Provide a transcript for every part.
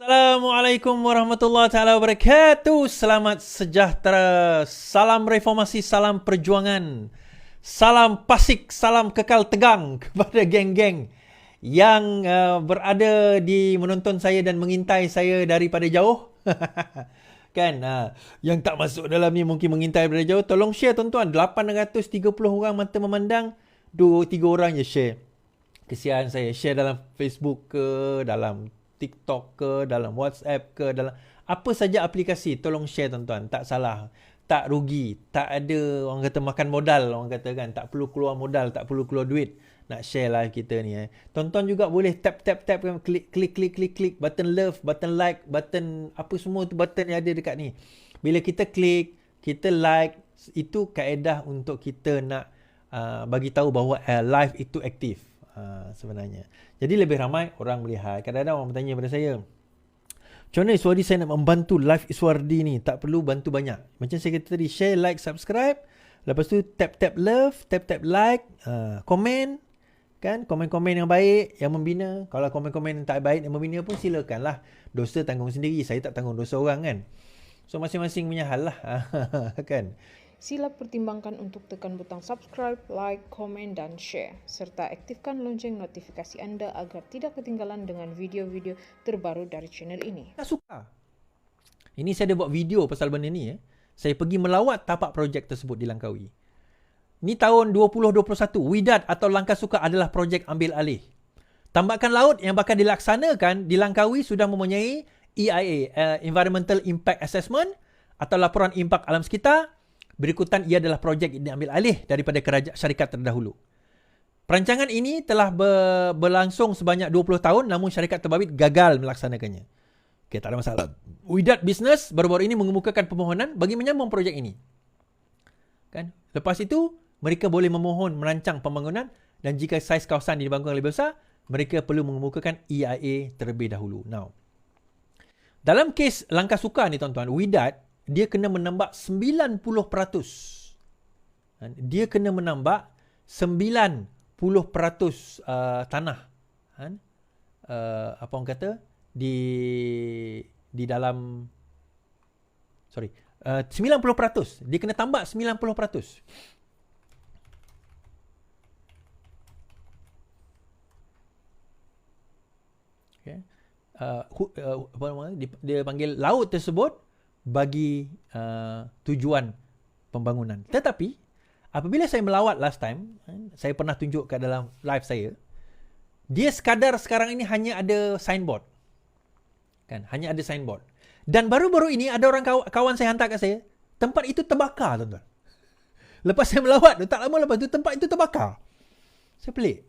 Assalamualaikum warahmatullahi taala wabarakatuh. Selamat sejahtera. Salam reformasi, salam perjuangan. Salam pasik, salam kekal tegang kepada geng-geng yang berada di menonton saya dan mengintai saya daripada jauh. Kan, yang tak masuk dalam ni mungkin mengintai daripada jauh. Tolong share tuan-tuan. 830 orang mata memandang, 2-3 orang je share. Kesian saya. Share dalam Facebook ke, dalam TikTok ke, dalam WhatsApp ke, dalam apa saja aplikasi, tolong share tuan-tuan. Tak salah, tak rugi, tak ada orang kata makan modal, orang kata kan, tak perlu keluar modal, tak perlu keluar duit nak share live kita ni. Tuan-tuan juga boleh tap kan, klik button love, button like, button apa semua tu button yang ada dekat ni. Bila kita klik, kita like, itu kaedah untuk kita nak bagi tahu bahawa live itu aktif. Sebenarnya. Jadi lebih ramai orang melihat. Kadang-kadang orang bertanya pada saya, macam mana Iswardi saya nak membantu live Iswardi ni? Tak perlu bantu banyak. Macam saya kata tadi, share, like, subscribe. Lepas tu tap love, tap like, komen. Kan? Komen-komen yang baik, yang membina. Kalau komen-komen yang tak baik, yang membina pun silakanlah. Dosa tanggung sendiri. Saya tak tanggung dosa orang kan. So masing-masing punya hal lah. Kan? Sila pertimbangkan untuk tekan butang subscribe, like, komen dan share. Serta aktifkan lonceng notifikasi anda agar tidak ketinggalan dengan video-video terbaru dari channel ini. Tak suka. Ini saya ada buat video pasal benda ni. Saya pergi melawat tapak projek tersebut di Langkawi. Ni tahun 2021. Widat atau Langkah Suka adalah projek ambil alih. Tambakan laut yang bakal dilaksanakan di Langkawi sudah mempunyai EIA, Environmental Impact Assessment atau laporan impak alam sekitar. Berikutan ia adalah projek yang diambil alih daripada syarikat terdahulu. Perancangan ini telah berlangsung sebanyak 20 tahun namun syarikat terbabit gagal melaksanakannya. Okey, tak ada masalah. Widat Business baru-baru ini mengemukakan permohonan bagi menyambung projek ini. Kan? Lepas itu, mereka boleh memohon merancang pembangunan dan jika saiz kawasan dibangun lebih besar, mereka perlu mengemukakan EIA terlebih dahulu. Now, dalam kes Langkah Suka ni tuan-tuan, Widat dia kena menambah 90%. Dia kena menambah 90% tanah. Apa orang kata? Di dalam 90%. Dia kena tambah 90%. Okay. Dia panggil laut tersebut bagi tujuan pembangunan. Tetapi apabila saya melawat last time, saya pernah tunjuk kat dalam live saya, dia sekadar sekarang ini hanya ada signboard. Kan? Hanya ada signboard. Dan baru-baru ini ada orang kawan saya hantar kat saya, tempat itu terbakar tuan-tuan. Lepas saya melawat, tak lama lepas tu tempat itu terbakar. Saya pelik.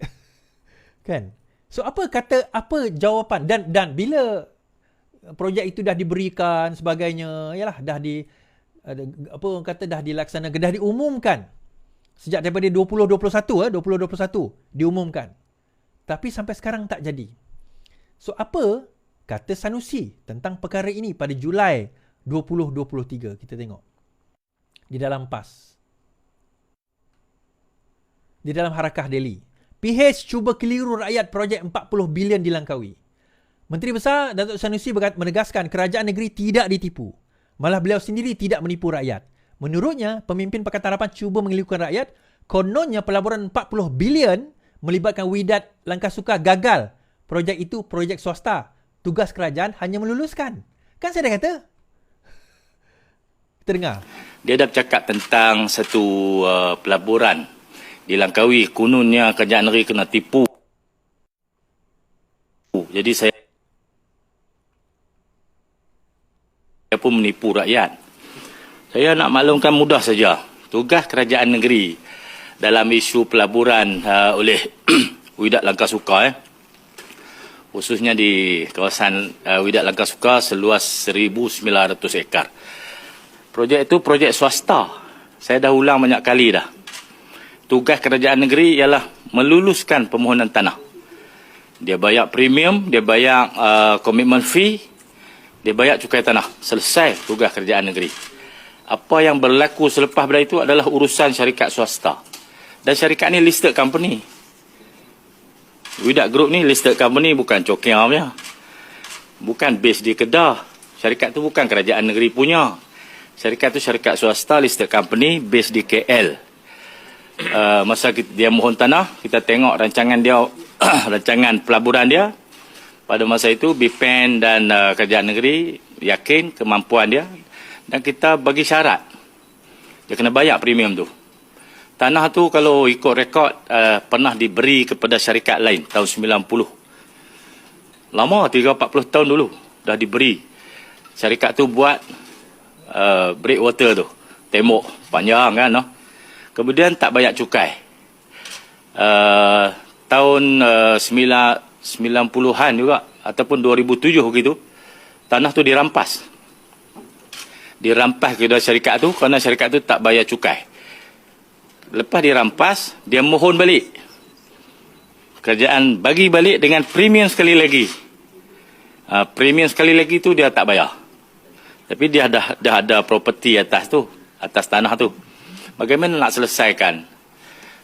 Kan? So apa jawapan dan bila projek itu dah diberikan sebagainya, yalah dah dah dilaksanakan, dah diumumkan sejak daripada 2021 diumumkan. Tapi sampai sekarang tak jadi. So apa kata Sanusi tentang perkara ini pada Julai 2023? Kita tengok. Di dalam PAS. Di dalam Harakah Delhi. PH cuba keliru rakyat projek 40 bilion di Langkawi. Menteri Besar Datuk Sanusi menegaskan kerajaan negeri tidak ditipu. Malah beliau sendiri tidak menipu rakyat. Menurutnya, pemimpin Pakatan Harapan cuba mengelirkan rakyat. Kononnya pelaburan 40 bilion melibatkan Widat Langkah Suka gagal. Projek itu projek swasta. Tugas kerajaan hanya meluluskan. Kan saya dah kata? Kita dengar. Dia dah bercakap tentang satu pelaburan di Langkawi. Kononnya kerajaan negeri kena tipu. Jadi saya pun menipu rakyat. Saya nak maklumkan mudah saja. Tugas kerajaan negeri dalam isu pelaburan oleh Widat Langkah Suka, khususnya di kawasan Widat Langkah Suka seluas 1,900 ekar. Projek itu projek swasta. Saya dah ulang banyak kali dah. Tugas kerajaan negeri ialah meluluskan permohonan tanah. Dia bayar premium, dia bayar commitment fee, dia bayar cukai tanah. Selesai tugas kerajaan negeri. Apa yang berlaku selepas pada itu adalah urusan syarikat swasta. Dan syarikat ni listed company. Widat Group ni listed company, bukan cokiang punya. bukan base di Kedah. Syarikat tu bukan kerajaan negeri punya. Syarikat tu syarikat swasta, listed company, base di KL. Masa dia mohon tanah, kita tengok rancangan dia, rancangan pelaburan dia. Pada masa itu, BPN dan kerajaan negeri yakin kemampuan dia. Dan kita bagi syarat. Dia kena bayar premium tu. Tanah tu kalau ikut rekod, pernah diberi kepada syarikat lain tahun 90. Lama, 30-40 tahun dulu dah diberi. Syarikat tu buat breakwater tu, tembok panjang kan, no? Kemudian tak bayar cukai. Tahun 90-an juga ataupun 2007 begitu, tanah tu dirampas. Dirampas kepada syarikat tu kerana syarikat tu tak bayar cukai. Lepas dirampas, dia mohon balik. Kerajaan bagi balik dengan premium sekali lagi. Premium sekali lagi tu dia tak bayar. Tapi dia dah ada property atas tu, atas tanah tu. Bagaimana nak selesaikan?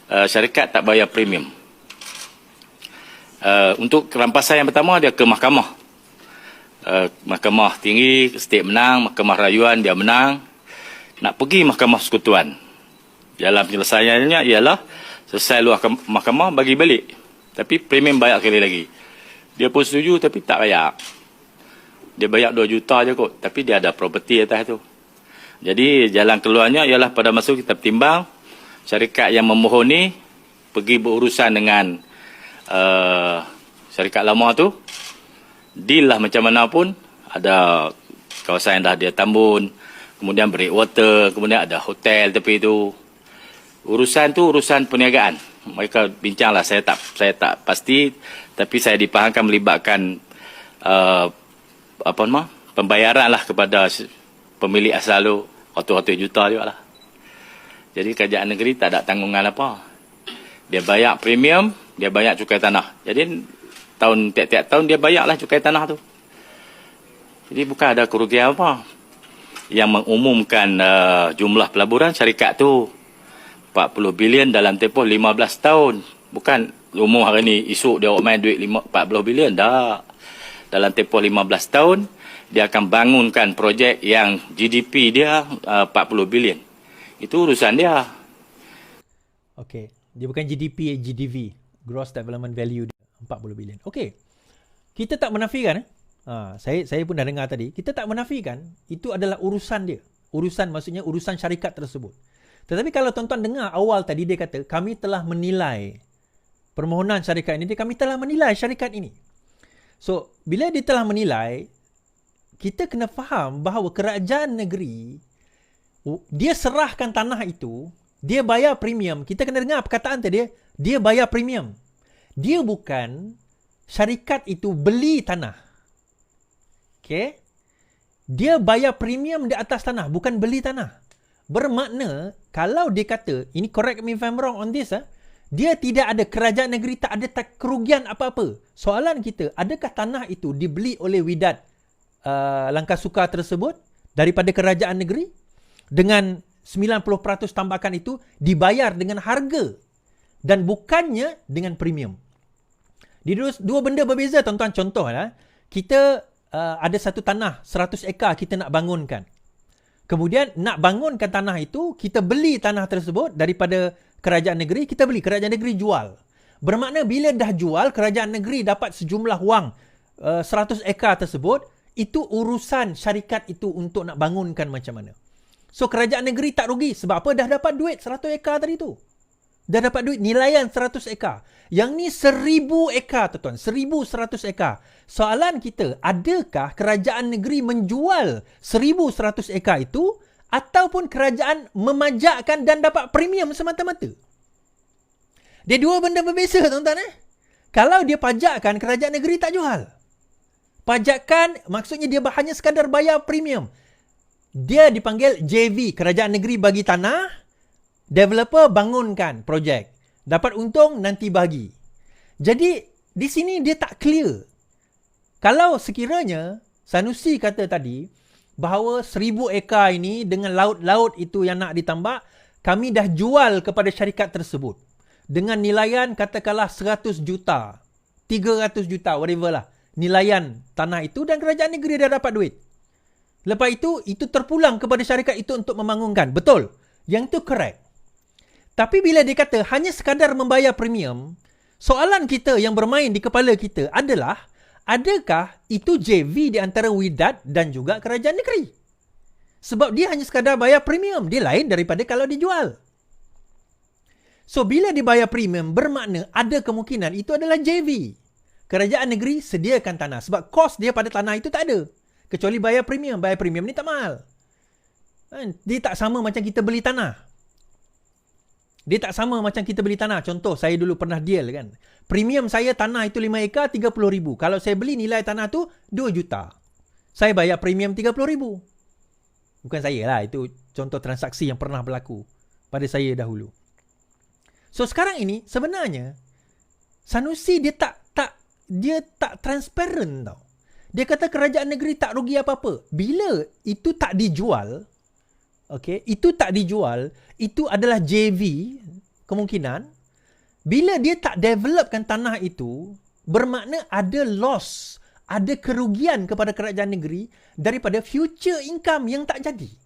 Syarikat tak bayar premium. Untuk rampasan yang pertama, dia ke mahkamah. Mahkamah tinggi, state menang, mahkamah rayuan dia menang. Nak pergi mahkamah persekutuan. Dalam penyelesaiannya ialah selesai luar mahkamah, bagi balik. Tapi premium bayar sekali lagi. Dia pun setuju tapi tak bayar. Dia bayar 2 juta je kot. Tapi dia ada property atas tu. Jadi jalan keluarnya ialah pada masa kita timbang, syarikat yang memohon ni pergi berurusan dengan syarikat lama tu. Deal lah macam mana pun. Ada kawasan yang dah dia tambun. Kemudian breakwater. Kemudian ada hotel tepi tu. Urusan tu urusan perniagaan. Mereka bincang lah. Saya tak pasti. Tapi saya dipahamkan melibatkan pembayaran lah kepada pemilik asal tu. Ratus-ratus juta juga lah. Jadi kerajaan negeri tak ada tanggungan apa. Dia bayar premium, dia bayar cukai tanah. Jadi tiap-tiap tahun dia bayar lah cukai tanah tu. Jadi bukan ada kerugian apa. Yang mengumumkan jumlah pelaburan syarikat tu 40 bilion dalam tempoh 15 tahun. Bukan umum hari ni esok dia main duit 40 bilion. Dah. Dalam tempoh 15 tahun, dia akan bangunkan projek yang GDP dia 40 bilion. Itu urusan dia. Okey. Dia bukan GDP, GDV. Gross Development Value dia 40 bilion. Okey. Kita tak menafikan. Saya pun dah dengar tadi. Kita tak menafikan itu adalah urusan dia. Urusan maksudnya urusan syarikat tersebut. Tetapi kalau tuan-tuan dengar awal tadi dia kata, kami telah menilai permohonan syarikat ini, kami telah menilai syarikat ini. So, bila dia telah menilai, kita kena faham bahawa kerajaan negeri, dia serahkan tanah itu, dia bayar premium. Kita kena dengar perkataan tadi, dia bayar premium. Dia bukan syarikat itu beli tanah. Okay? Dia bayar premium di atas tanah, bukan beli tanah. Bermakna, kalau dia kata, ini correct me if I'm wrong on this, dia tidak ada, kerajaan negeri tak ada kerugian apa-apa. Soalan kita, adakah tanah itu dibeli oleh Widat Langkah Sukar tersebut daripada kerajaan negeri? Dengan 90% tambakan itu dibayar dengan harga dan bukannya dengan premium. Di dua benda berbeza, tuan-tuan. Contohlah, kita ada satu tanah 100 ekar kita nak bangunkan. Kemudian nak bangunkan tanah itu, kita beli tanah tersebut daripada kerajaan negeri, kita beli, kerajaan negeri jual. Bermakna bila dah jual, kerajaan negeri dapat sejumlah wang 100 ekar tersebut, itu urusan syarikat itu untuk nak bangunkan macam mana. So kerajaan negeri tak rugi sebab apa? Dah dapat duit 100 ekar tadi tu. Dah dapat duit nilaian 100 ekar. Yang ni 1000 ekar tuan-tuan, 1100 ekar. Soalan kita, adakah kerajaan negeri menjual 1100 ekar itu ataupun kerajaan memajakkan dan dapat premium semata-mata? Dia dua benda berbeza tuan-tuan. Kalau dia pajakkan, kerajaan negeri tak jual. Pajakkan maksudnya dia hanya sekadar bayar premium. Dia dipanggil JV, kerajaan negeri bagi tanah, developer bangunkan projek. Dapat untung nanti bagi. Jadi di sini dia tak clear. Kalau sekiranya Sanusi kata tadi bahawa 1000 ekar ini dengan laut-laut itu yang nak ditambak, kami dah jual kepada syarikat tersebut dengan nilaian katakanlah 100 juta, 300 juta, whatever lah. nilaian tanah itu dan kerajaan negeri dah dapat duit. Lepas itu terpulang kepada syarikat itu untuk membangunkan. Betul. Yang itu correct. Tapi bila dia kata hanya sekadar membayar premium, soalan kita yang bermain di kepala kita adalah, adakah itu JV di antara Wydad dan juga kerajaan negeri? Sebab dia hanya sekadar bayar premium. Dia lain daripada kalau dijual. So, bila dibayar premium, bermakna ada kemungkinan itu adalah JV. Kerajaan negeri sediakan tanah. Sebab kos dia pada tanah itu tak ada. Kecuali bayar premium. Bayar premium ni tak mahal. Dia tak sama macam kita beli tanah. Contoh, saya dulu pernah deal kan. Premium saya tanah itu 5 ekar, 30,000. Kalau saya beli nilai tanah tu 2 juta. Saya bayar premium 30,000. Bukan saya lah. Itu contoh transaksi yang pernah berlaku pada saya dahulu. So sekarang ini sebenarnya Sanusi dia tak transparent tau. Dia kata kerajaan negeri tak rugi apa-apa. Bila itu tak dijual, itu adalah JV kemungkinan. Bila dia tak developkan tanah itu, bermakna ada loss, ada kerugian kepada kerajaan negeri daripada future income yang tak jadi.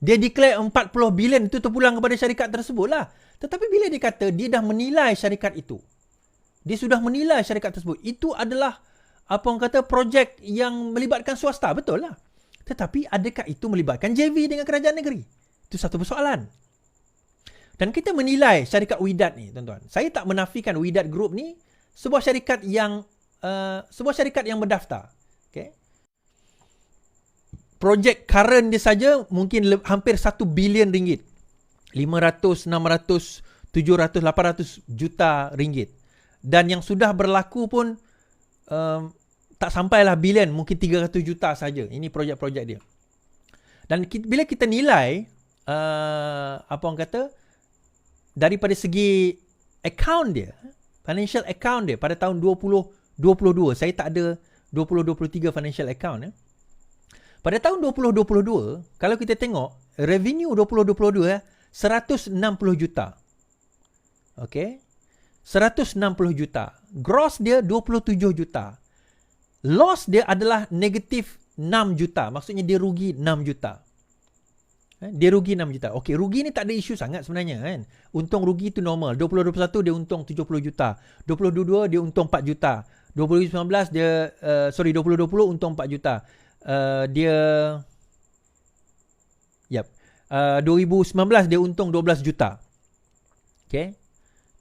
Dia declare 40 bilion itu terpulang kepada syarikat tersebut lah. Tetapi bila dia kata dia dah menilai syarikat itu, dia sudah menilai syarikat tersebut, itu adalah apa orang kata projek yang melibatkan swasta, betul lah. Tetapi adakah itu melibatkan JV dengan kerajaan negeri? Itu satu persoalan. Dan kita menilai syarikat Wydad ni, tuan-tuan. Saya tak menafikan Wydad Group ni sebuah syarikat yang berdaftar. Okay. Projek current dia saja mungkin hampir 1 bilion ringgit. 500, 600, 700, 800 juta ringgit. Dan yang sudah berlaku pun tak sampailah bilion, mungkin 300 juta saja. Ini projek-projek dia. Dan bila kita nilai apa orang kata, daripada segi account dia, financial account dia pada tahun 2022, saya tak ada 2023 financial account. Pada tahun 2022, kalau kita tengok revenue 2022 160 juta. Okay? 160 juta. Gross dia 27 juta. Loss dia adalah negatif 6 juta. Maksudnya dia rugi 6 juta. Dia rugi 6 juta. Okey, rugi ni tak ada isu sangat sebenarnya kan. Untung rugi tu normal. 2021 dia untung 70 juta. 2022 dia untung 4 juta. 2019 dia 2020 untung 4 juta. 2019 dia untung 12 juta. Okay.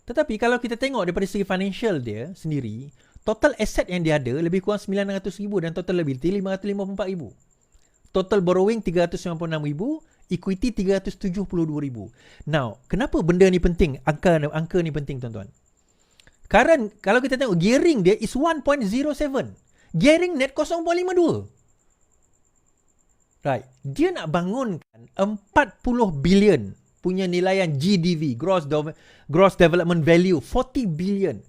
Tetapi kalau kita tengok daripada segi financial dia sendiri, total asset yang dia ada lebih kurang 900,000 dan total liability 554,000. Total borrowing 396,000, equity 372,000. Now, kenapa benda ni penting? Angka ni penting, tuan-tuan. Current, kalau kita tengok gearing dia is 1.07. Gearing net 0.52. Right. Dia nak bangunkan 40 bilion punya nilaian GDV, gross development value, 40 billion.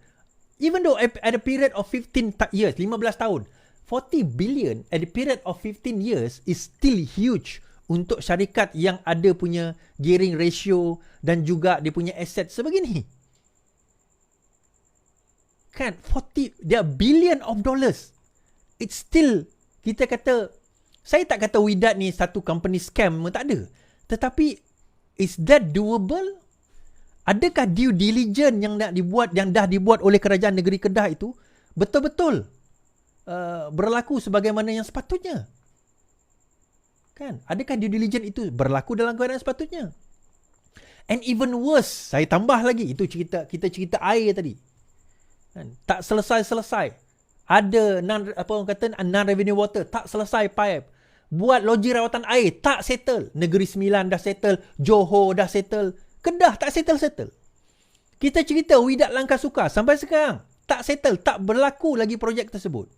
Even though at a period of 15 years, 15 tahun, 40 billion at a period of 15 years is still huge untuk syarikat yang ada punya gearing ratio dan juga dia punya aset sebegini. Kan, 40, dia billion of dollars. It's still, kita kata, saya tak kata Wydad ni satu company scam, tak ada. Tetapi, is that doable? Adakah due diligence yang dah dibuat oleh kerajaan negeri Kedah itu betul-betul berlaku sebagaimana yang sepatutnya? Kan? Adakah due diligence itu berlaku dalam keadaan sepatutnya? And even worse, saya tambah lagi, itu kita cerita air tadi. Kan? Tak selesai-selesai. Ada non-revenue water, tak selesai pipe. Buat loji rawatan air, tak settle. Negeri Sembilan dah settle, Johor dah settle, Kedah tak settle. Kita cerita Wydad Langkah Sukar, sampai sekarang tak settle, tak berlaku lagi projek tersebut.